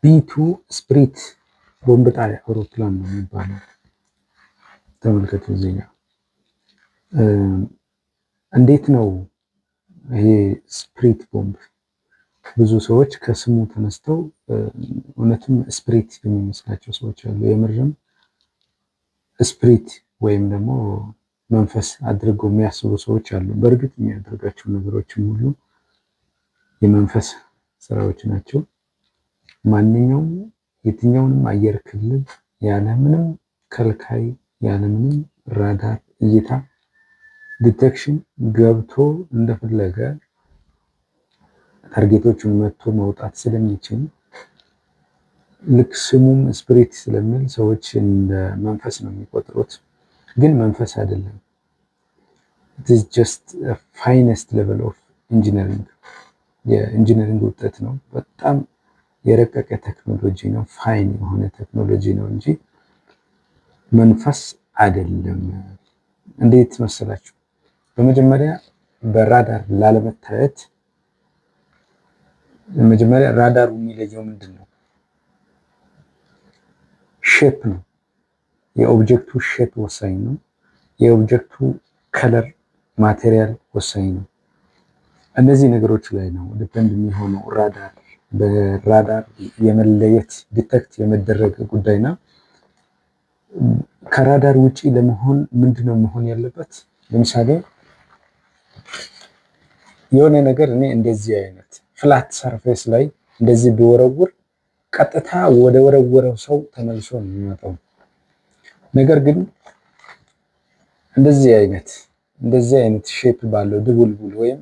ቢቱ ስፕሪት ቦምብ ጣይ አውሮፕላን ነው የሚባለው። ተመልከቱ እዚህ ጋር እንዴት ነው ይሄ ስፕሪት ቦምብ? ብዙ ሰዎች ከስሙ ተነስተው እውነትም ስፕሪት የሚመስላቸው ሰዎች አሉ። የምርም ስፕሪት ወይም ደግሞ መንፈስ አድርገው የሚያስቡ ሰዎች አሉ። በእርግጥ የሚያደርጋቸው ነገሮችም ሁሉ የመንፈስ ስራዎች ናቸው። ማንኛውም የትኛውንም አየር ክልል ያለምንም ከልካይ ያለምንም ራዳር እይታ ዲቴክሽን ገብቶ እንደፈለገ ታርጌቶቹን መጥቶ መውጣት ስለሚችል ልክ ስሙም ስፒሪት ስለሚል ሰዎች እንደ መንፈስ ነው የሚቆጥሩት፣ ግን መንፈስ አይደለም። it is just a finest level of engineering የኢንጂነሪንግ ውጤት ነው። በጣም የረቀቀ ቴክኖሎጂ ነው፣ ፋይን የሆነ ቴክኖሎጂ ነው እንጂ መንፈስ አይደለም። እንዴት መሰላችሁ? በመጀመሪያ በራዳር ላለመታየት መጀመሪያ ራዳሩ የሚለየው ምንድን ነው? ሼፕ ነው። የኦብጀክቱ ሼፕ ወሳኝ ነው። የኦብጀክቱ ከለር ማቴሪያል ወሳኝ ነው። እነዚህ ነገሮች ላይ ነው ዲፔንድ የሚሆነው ራዳር። በራዳር የመለየት ዲቴክት የመደረግ ጉዳይና ከራዳር ውጪ ለመሆን ምንድነው መሆን ያለበት? ለምሳሌ የሆነ ነገር እኔ እንደዚህ አይነት ፍላት ሰርፌስ ላይ እንደዚህ ቢወረውር ቀጥታ ወደ ወረወረው ሰው ተመልሶ ነው የሚመጣው። ነገር ግን እንደዚህ አይነት ሼፕ ባለው ድቡልቡል ወይም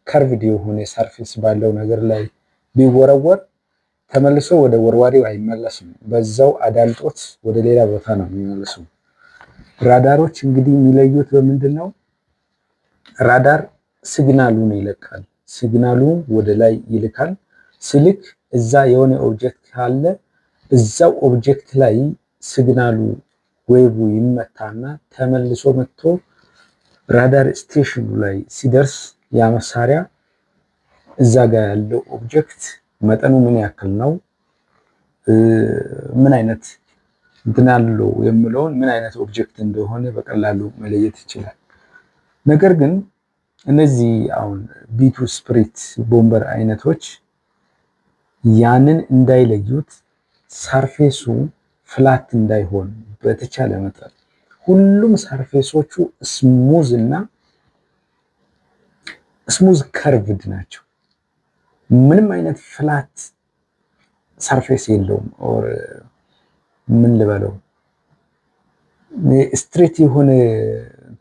ከርቭድ የሆነ ሰርፌስ ባለው ነገር ላይ ቢወረወር ተመልሶ ወደ ወርዋሪው አይመለስም። በዛው አዳልጦት ወደ ሌላ ቦታ ነው የሚመለሰው። ራዳሮች እንግዲህ የሚለዩት በምንድን ነው? ራዳር ሲግናሉን ይለቃል። ሲግናሉ ወደ ላይ ይልካል። ሲልክ እዛ የሆነ ኦብጀክት ካለ እዛው ኦብጀክት ላይ ሲግናሉ ዌቡ ይመታና ተመልሶ መጥቶ ራዳር ስቴሽኑ ላይ ሲደርስ ያ መሳሪያ እዛ ጋር ያለው ኦብጀክት መጠኑ ምን ያክል ነው፣ ምን አይነት እንትን አለው የሚለውን ምን አይነት ኦብጀክት እንደሆነ በቀላሉ መለየት ይችላል። ነገር ግን እነዚህ አሁን ቢቱ ስፕሪት ቦምበር አይነቶች ያንን እንዳይለዩት ሰርፌሱ ፍላት እንዳይሆን በተቻለ መጠን ሁሉም ሰርፌሶቹ ስሙዝ እና ስሙዝ ከርቭድ ናቸው። ምንም አይነት ፍላት ሰርፌስ የለውም። ኦር ምን ልበለው ስትሬት የሆነ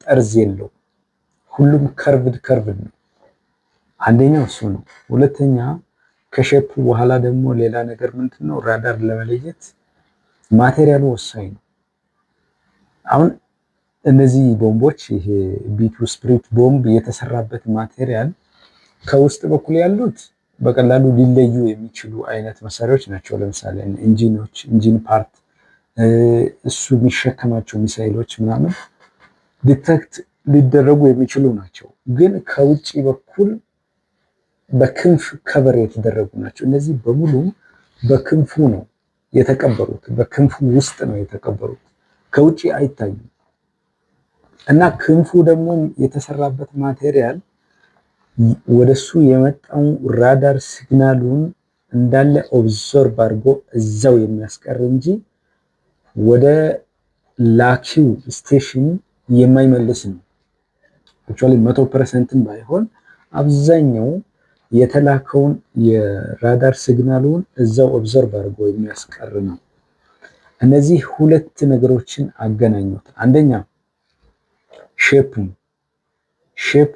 ጠርዝ የለው። ሁሉም ከርቭድ ነው። አንደኛው እሱ ነው። ሁለተኛ ከሼፕ በኋላ ደግሞ ሌላ ነገር ምንድነው? ራዳር ለመለየት ማቴሪያሉ ወሳኝ ነው። አሁን እነዚህ ቦምቦች ይሄ ቢቱ ስፕሪት ቦምብ የተሰራበት ማቴሪያል ከውስጥ በኩል ያሉት በቀላሉ ሊለዩ የሚችሉ አይነት መሳሪያዎች ናቸው። ለምሳሌ ኢንጂኖች፣ ኢንጂን ፓርት፣ እሱ የሚሸከማቸው ሚሳይሎች ምናምን ዲቴክት ሊደረጉ የሚችሉ ናቸው። ግን ከውጭ በኩል በክንፍ ከበር የተደረጉ ናቸው። እነዚህ በሙሉ በክንፉ ነው የተቀበሩት፣ በክንፉ ውስጥ ነው የተቀበሩት፣ ከውጭ አይታዩም። እና ክንፉ ደግሞ የተሰራበት ማቴሪያል ወደሱ የመጣው ራዳር ሲግናሉን እንዳለ ኦብዘርቭ አድርጎ እዛው የሚያስቀር እንጂ ወደ ላኪው ስቴሽን የማይመልስ ነው። አክቹአሊ 100% ባይሆን አብዛኛው የተላከውን የራዳር ሲግናሉን እዛው ኦብዘርቭ አድርጎ የሚያስቀር ነው። እነዚህ ሁለት ነገሮችን አገናኙት። አንደኛ ሼፑ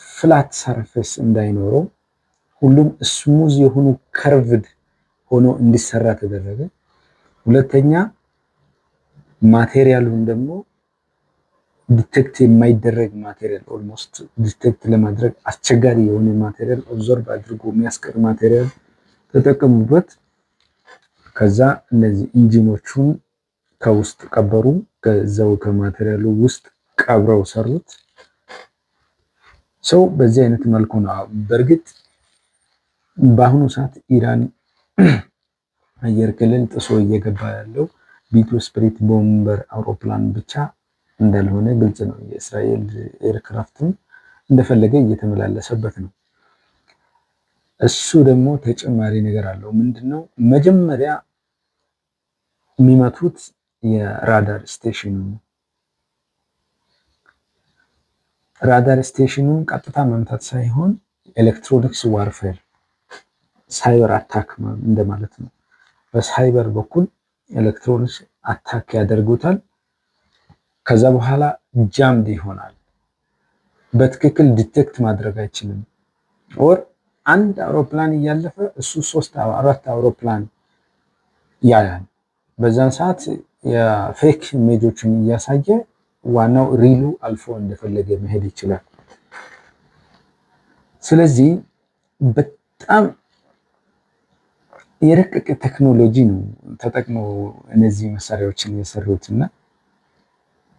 ፍላት ሰርፌስ እንዳይኖረው ሁሉም ስሙዝ የሆኑ ከርቭድ ሆኖ እንዲሰራ ተደረገ። ሁለተኛ ማቴሪያሉን ደግሞ ዲቴክት የማይደረግ ማቴሪያል፣ ኦልሞስት ዲቴክት ለማድረግ አስቸጋሪ የሆነ ማቴሪያል ኦብዘርቭ አድርጎ የሚያስቀር ማቴሪያል ተጠቀሙበት። ከዛ እነዚህ ኢንጂኖቹን ከውስጥ ቀበሩ፣ ከዛው ከማቴሪያሉ ውስጥ ቀብረው ሰሩት። ሰው በዚህ አይነት መልኩ ነው። በእርግጥ በአሁኑ ሰዓት ኢራን አየር ክልል ጥሶ እየገባ ያለው ቢቱ ስፕሪት ቦምበር አውሮፕላን ብቻ እንዳልሆነ ግልጽ ነው። የእስራኤል ኤርክራፍትም እንደፈለገ እየተመላለሰበት ነው። እሱ ደግሞ ተጨማሪ ነገር አለው። ምንድነው? መጀመሪያ የሚመቱት የራዳር ስቴሽኑ ነው። ራዳር ስቴሽኑን ቀጥታ መምታት ሳይሆን ኤሌክትሮኒክስ ዋርፌር ሳይበር አታክ እንደማለት ነው። በሳይበር በኩል ኤሌክትሮኒክስ አታክ ያደርጉታል። ከዛ በኋላ ጃምድ ይሆናል። በትክክል ዲቴክት ማድረግ አይችልም። ኦር አንድ አውሮፕላን እያለፈ እሱ 3-4 አውሮፕላን ያያል። በዛን ሰዓት የፌክ ኢሜጆችን እያሳየ ዋናው ሪሉ አልፎ እንደፈለገ መሄድ ይችላል። ስለዚህ በጣም የረቀቀ ቴክኖሎጂ ነው ተጠቅመው እነዚህ መሳሪያዎችን የሰሩት እና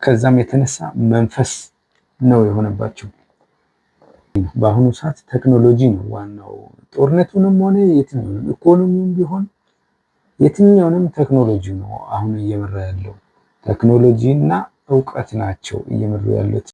ከዛም የተነሳ መንፈስ ነው የሆነባቸው። በአሁኑ ሰዓት ቴክኖሎጂ ነው ዋናው። ጦርነቱንም ሆነ የትኛውንም ኢኮኖሚውም ቢሆን የትኛውንም ቴክኖሎጂ ነው አሁን እየመራ ያለው። ቴክኖሎጂ እና እውቀት ናቸው እየመሩ ያሉት።